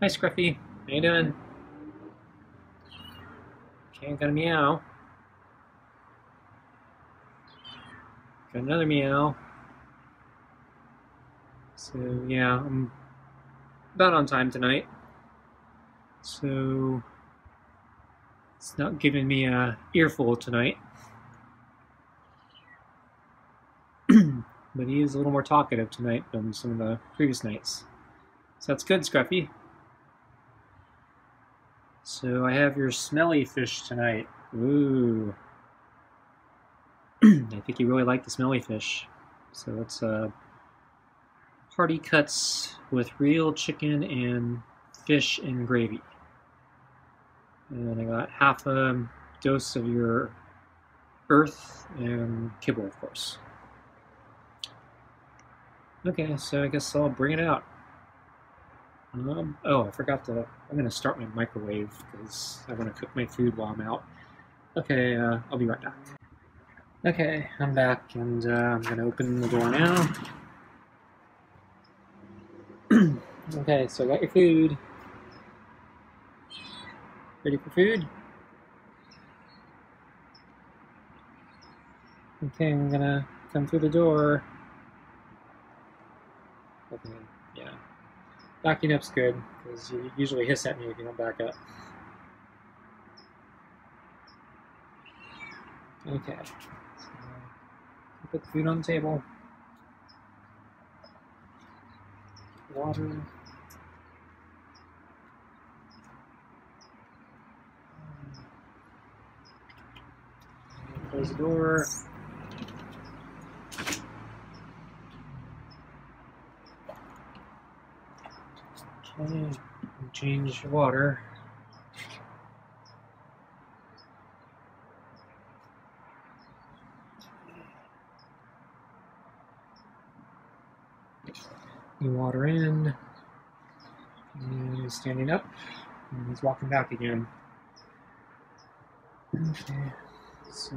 Hi, Scruffy. How you doing? Okay, got a meow. Got another meow. So yeah, I'm about on time tonight. So it's not giving me a earful tonight. But he is a little more talkative tonight than some of the previous nights. So that's good, Scruffy. So I have your smelly fish tonight. Ooh. I think you really like the smelly fish. So it's hearty cuts with real chicken and fish and gravy. And I got half a dose of your earth and kibble, of course. Okay, so I guess I'll bring it out. Oh, I forgot to. I'm gonna start my microwave because I want to cook my food while I'm out. Okay, I'll be right back. Okay, I'm back, and I'm gonna open the door now. Okay, so I got your food. Ready for food? Okay, I'm gonna come through the door. Okay, yeah. Backing up's good, because you usually hiss at me if you don't back up. Okay. So, put the food on the table. Water. Close the door. Okay, change the water. New water in. And he's standing up. And he's walking back again. Okay, so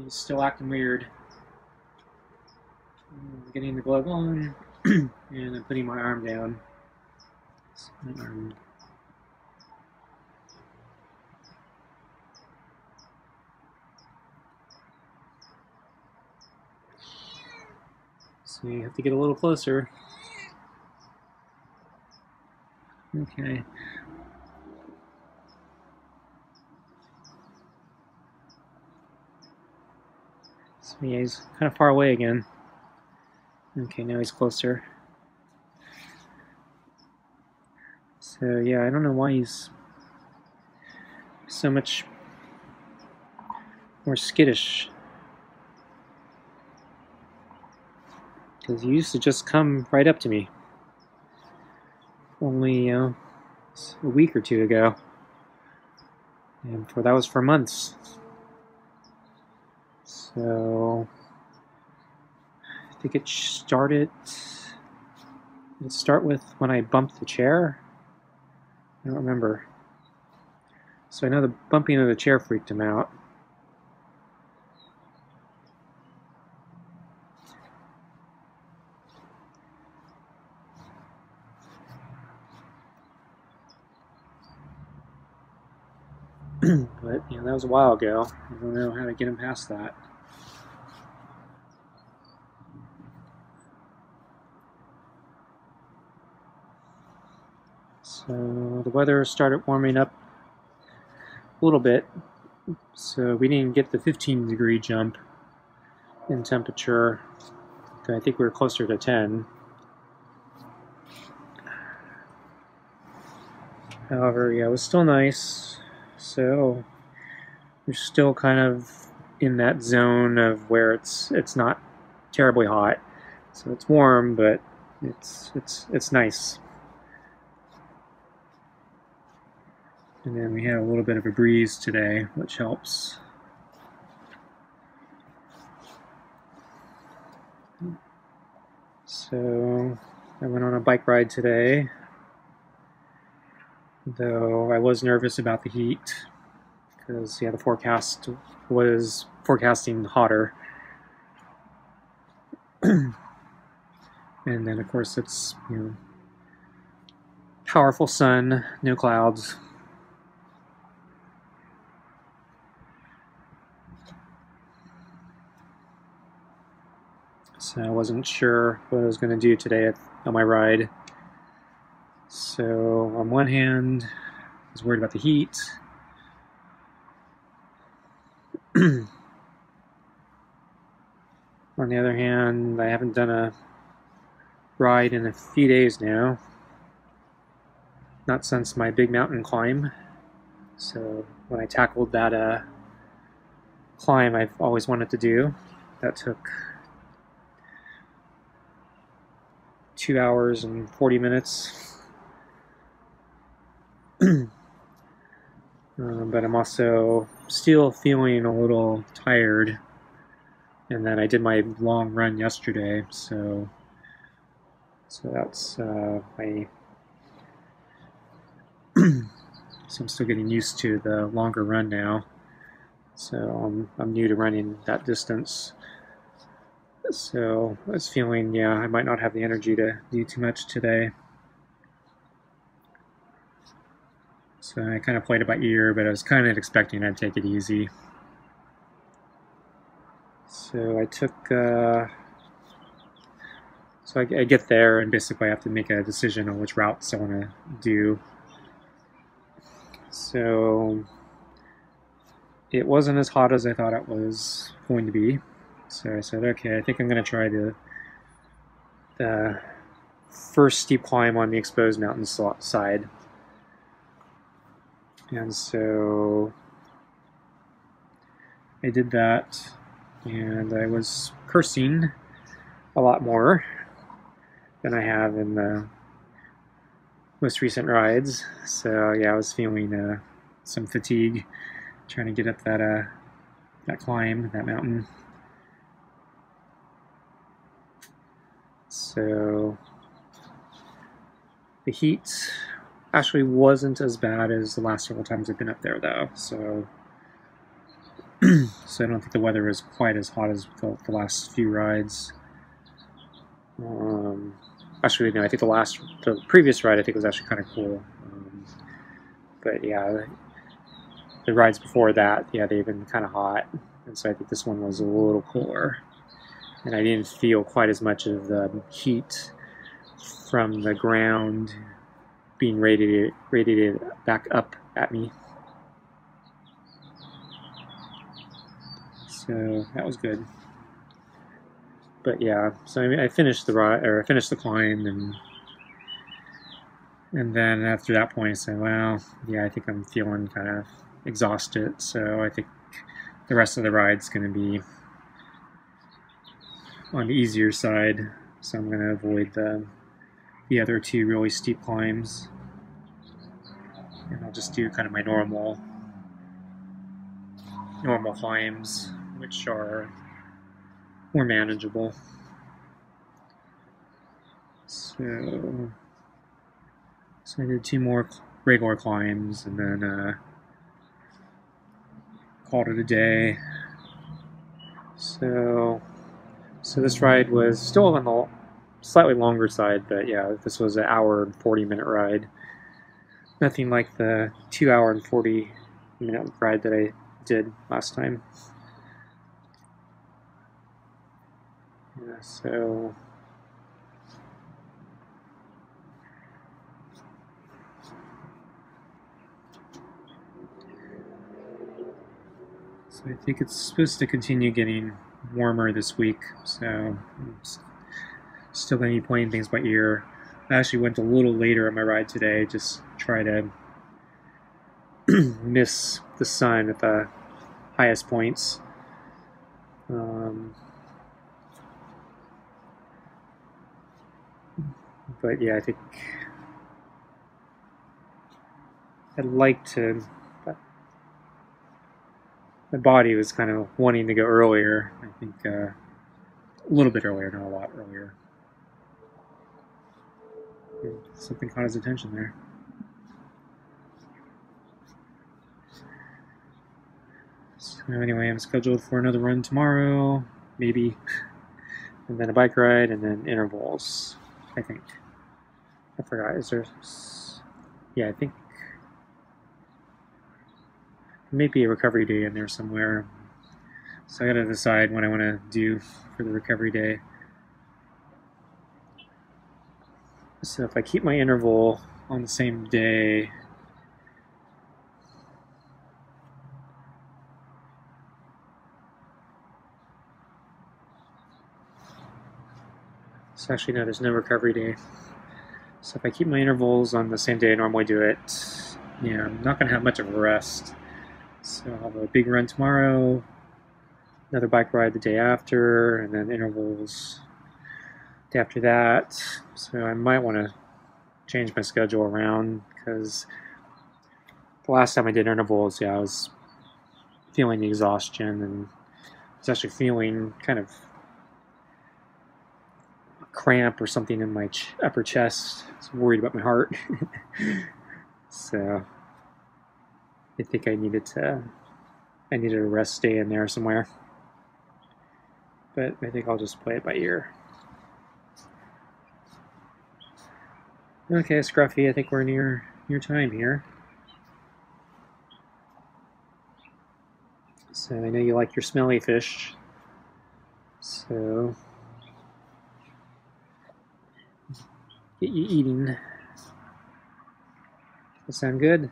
he's still acting weird. I'm getting the glove on, and I'm putting my arm down. So my arm. So you have to get a little closer. Okay. So yeah, he's kind of far away again. Okay, now he's closer. So yeah, I don't know why he's so much more skittish. Because he used to just come right up to me. Only a week or two ago. And that was for months. So I think it started. Did it start with when I bumped the chair? I don't remember. So I know the bumping of the chair freaked him out. But yeah, that was a while ago. I don't know how to get him past that. So the weather started warming up a little bit. So we didn't get the 15-degree jump in temperature. I think we were closer to 10. However, yeah, it was still nice. So we're still kind of in that zone of where it's not terribly hot. So it's warm, but it's nice. And then we had a little bit of a breeze today, which helps. So I went on a bike ride today, though I was nervous about the heat because yeah, the forecast was forecasting hotter. And then of course it's powerful sun, no clouds. So I wasn't sure what I was going to do today on my ride. So on one hand, I was worried about the heat. On the other hand, I haven't done a ride in a few days now. Not since my big mountain climb. So when I tackled that climb I've always wanted to do, that took 2 hours and 40 minutes. But I'm also still feeling a little tired, and then I did my long run yesterday, so that's my so I'm still getting used to the longer run now. So I'm new to running that distance. So I was feeling, yeah, I might not have the energy to do too much today. So I kind of played it by ear, but I was kind of expecting I'd take it easy. So I took, so I get there and basically I have to make a decision on which routes I want to do. So it wasn't as hot as I thought it was going to be. So I said, okay, I think I'm going to try the first steep climb on the exposed mountain side. And so I did that, and I was cursing a lot more than I have in the most recent rides. So yeah, I was feeling some fatigue trying to get up that climb, that mountain. So the heat actually wasn't as bad as the last several times I've been up there, though. So I don't think the weather is quite as hot as the last few rides. Actually, no, I think the previous ride I think was actually kind of cool. But yeah, the rides before that, yeah, they've been kind of hot, and so I think this one was a little cooler. And I didn't feel quite as much of the heat from the ground being radiated back up at me. So that was good. But yeah, so I finished the ride, or I finished the climb, and then after that point I said, well, yeah, I think I'm feeling kind of exhausted, so I think the rest of the ride's going to be on the easier side, so I'm going to avoid the other two really steep climbs, and I'll just do kind of my normal climbs, which are more manageable. So I did 2 more regular climbs, and then called it a day. So this ride was still on the slightly longer side, but yeah, this was an hour and 40-minute ride. Nothing like the 2 hour and 40-minute ride that I did last time. Yeah, so I think it's supposed to continue getting warmer this week, so I'm still going to be playing things by ear. I actually went a little later on my ride today, just try to miss the sun at the highest points. But yeah, I think I'd like to. My body was kind of wanting to go earlier. I think a little bit earlier, not a lot earlier. Something caught his attention there. So anyway, I'm scheduled for another run tomorrow, maybe, and then a bike ride, and then intervals, I think. I forgot, is there yeah, I think there may be a recovery day in there somewhere. So I gotta decide what I want to do for the recovery day. So if I keep my interval on the same day, so actually no, there's no recovery day. So if I keep my intervals on the same day I normally do it, yeah, I'm not gonna have much of a rest. So I'll have a big run tomorrow, another bike ride the day after, and then intervals the day after that. So I might want to change my schedule around, because the last time I did intervals, yeah, I was feeling the exhaustion, and I was actually feeling kind of a cramp or something in my upper chest. I was worried about my heart. So I think I needed a rest day in there somewhere. But I think I'll just play it by ear. Okay, Scruffy, I think we're near time here. So I know you like your smelly fish. So get you eating. Does that sound good?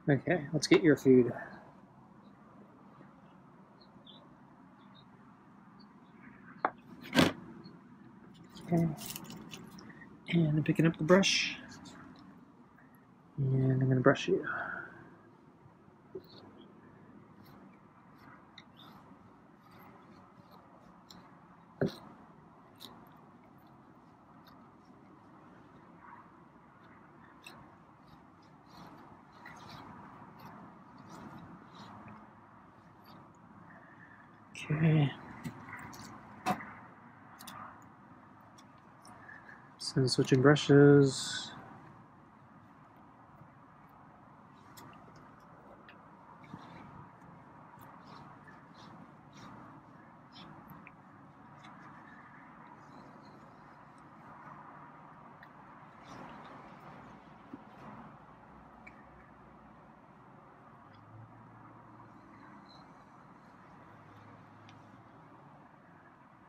Okay, let's get your food. Okay. And I'm picking up the brush. And I'm going to brush you. Okay. So switching brushes.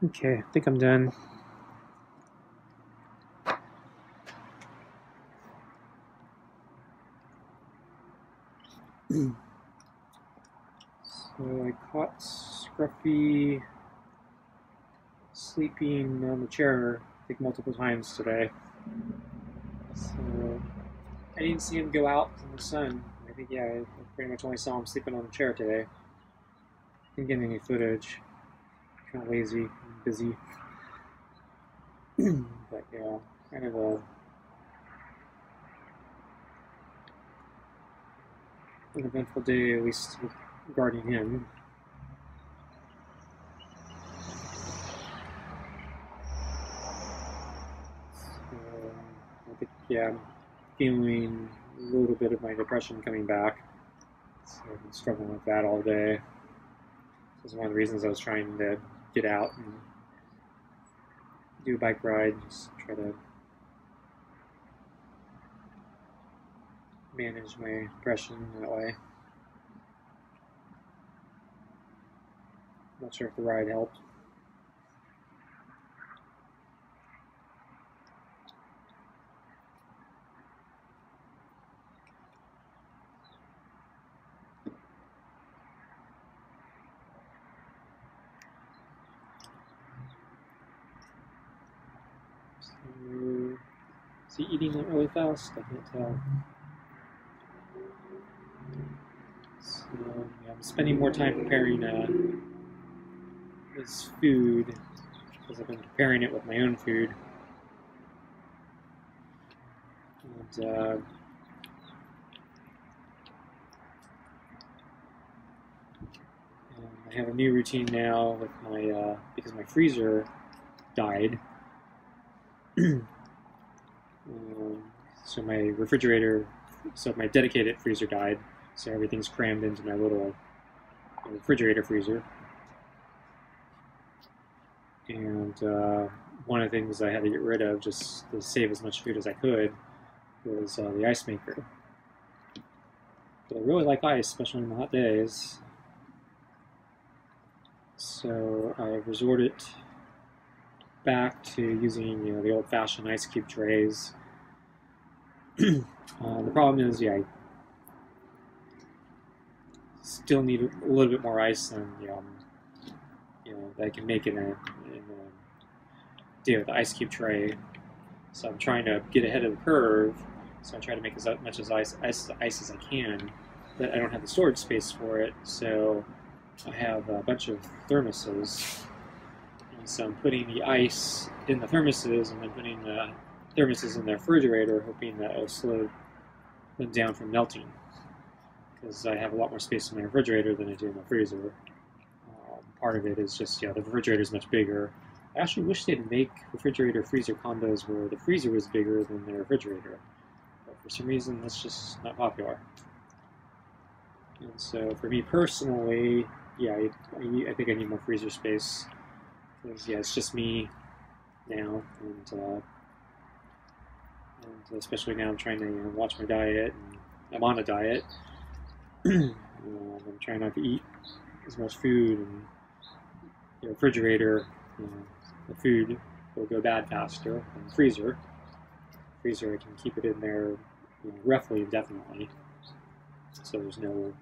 Okay, I think I'm done. So I caught Scruffy sleeping on the chair, I think multiple times today. So I didn't see him go out in the sun. I think, yeah, I pretty much only saw him sleeping on the chair today. Didn't get any footage. Kind of lazy and busy. But yeah, kind of an eventful day, at least regarding him. So I think, yeah, I'm feeling a little bit of my depression coming back. So I've been struggling with that all day. This is one of the reasons I was trying to get out and do a bike ride, just try to manage my depression that way. Not sure if the ride helped. So, is he eating that really fast? I can't tell. So, yeah, I'm spending more time preparing his food, because I've been preparing it with my own food. And I have a new routine now with my because my freezer died. So my my dedicated freezer died. So everything's crammed into my little refrigerator freezer. And one of the things I had to get rid of just to save as much food as I could was the ice maker. But I really like ice, especially on the hot days. So I resorted back to using the old-fashioned ice cube trays. The problem is, yeah, I still need a little bit more ice than that I can make in a day with the ice cube tray. So I'm trying to get ahead of the curve. So I try to make as much as ice as I can, but I don't have the storage space for it. So I have a bunch of thermoses, and so I'm putting the ice in the thermoses and then putting the thermoses in the refrigerator, hoping that it'll slow them down from melting. Because I have a lot more space in my refrigerator than I do in my freezer. Part of it is just, the refrigerator is much bigger. I actually wish they'd make refrigerator-freezer combos where the freezer was bigger than the refrigerator. But for some reason, that's just not popular. And so for me personally, yeah, I think I need more freezer space. Because, yeah, it's just me now. And especially now I'm trying to watch my diet. And I'm on a diet. I'm trying not to eat as much food, and the refrigerator, the food will go bad faster than the freezer. Freezer, I can keep it in there roughly indefinitely, so there's no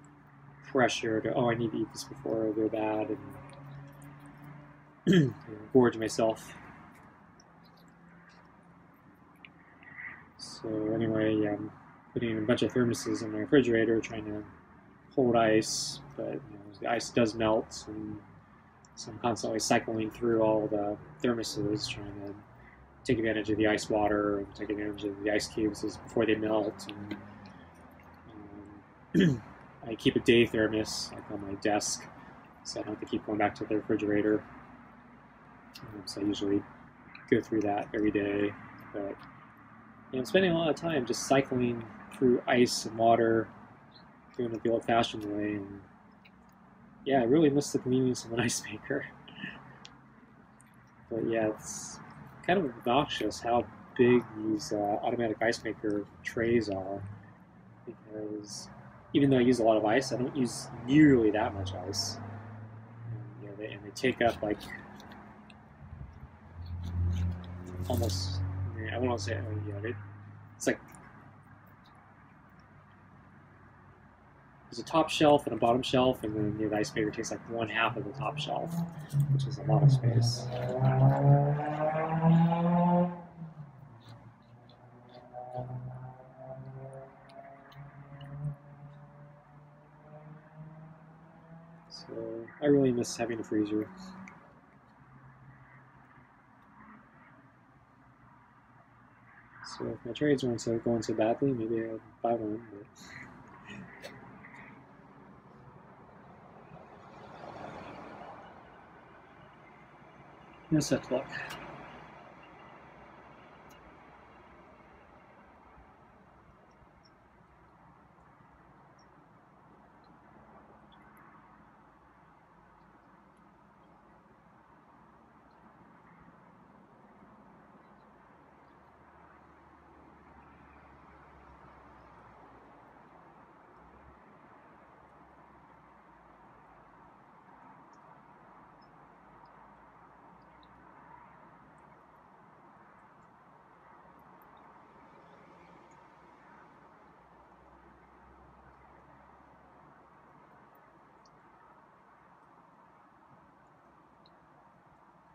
pressure to, I need to eat this before I go bad and gorge myself. So anyway, yeah, I'm putting a bunch of thermoses in my refrigerator, trying to hold ice, but the ice does melt, and so I'm constantly cycling through all the thermoses, trying to take advantage of the ice water and take advantage of the ice cubes before they melt. And I keep a day thermos on my desk, so I don't have to keep going back to the refrigerator. So I usually go through that every day, but I'm spending a lot of time just cycling through ice and water, doing it the old-fashioned way, and yeah, I really miss the convenience of an ice maker. But yeah, it's kind of obnoxious how big these automatic ice maker trays are, because even though I use a lot of ice, I don't use nearly that much ice. And, they take up like almost, I won't want to say, it's like there's a top shelf and a bottom shelf, and then the ice maker takes like one half of the top shelf, which is a lot of space. So I really miss having a freezer. So if my trades weren't going so badly, maybe I'd buy one. But no such luck.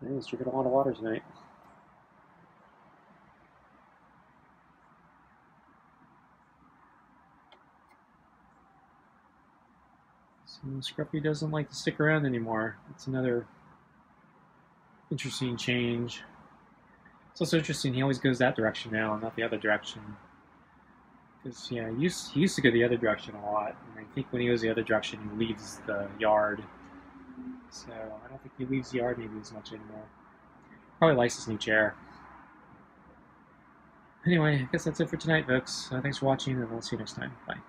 I was drinking a lot of water tonight. So Scruffy doesn't like to stick around anymore. It's another interesting change. It's also interesting he always goes that direction now and not the other direction. Because, yeah, he used to go the other direction a lot. And I think when he goes the other direction, he leaves the yard. So I don't think he leaves the yard maybe as much anymore. Probably likes his new chair. Anyway, I guess that's it for tonight, folks. Thanks for watching, and I'll see you next time. Bye.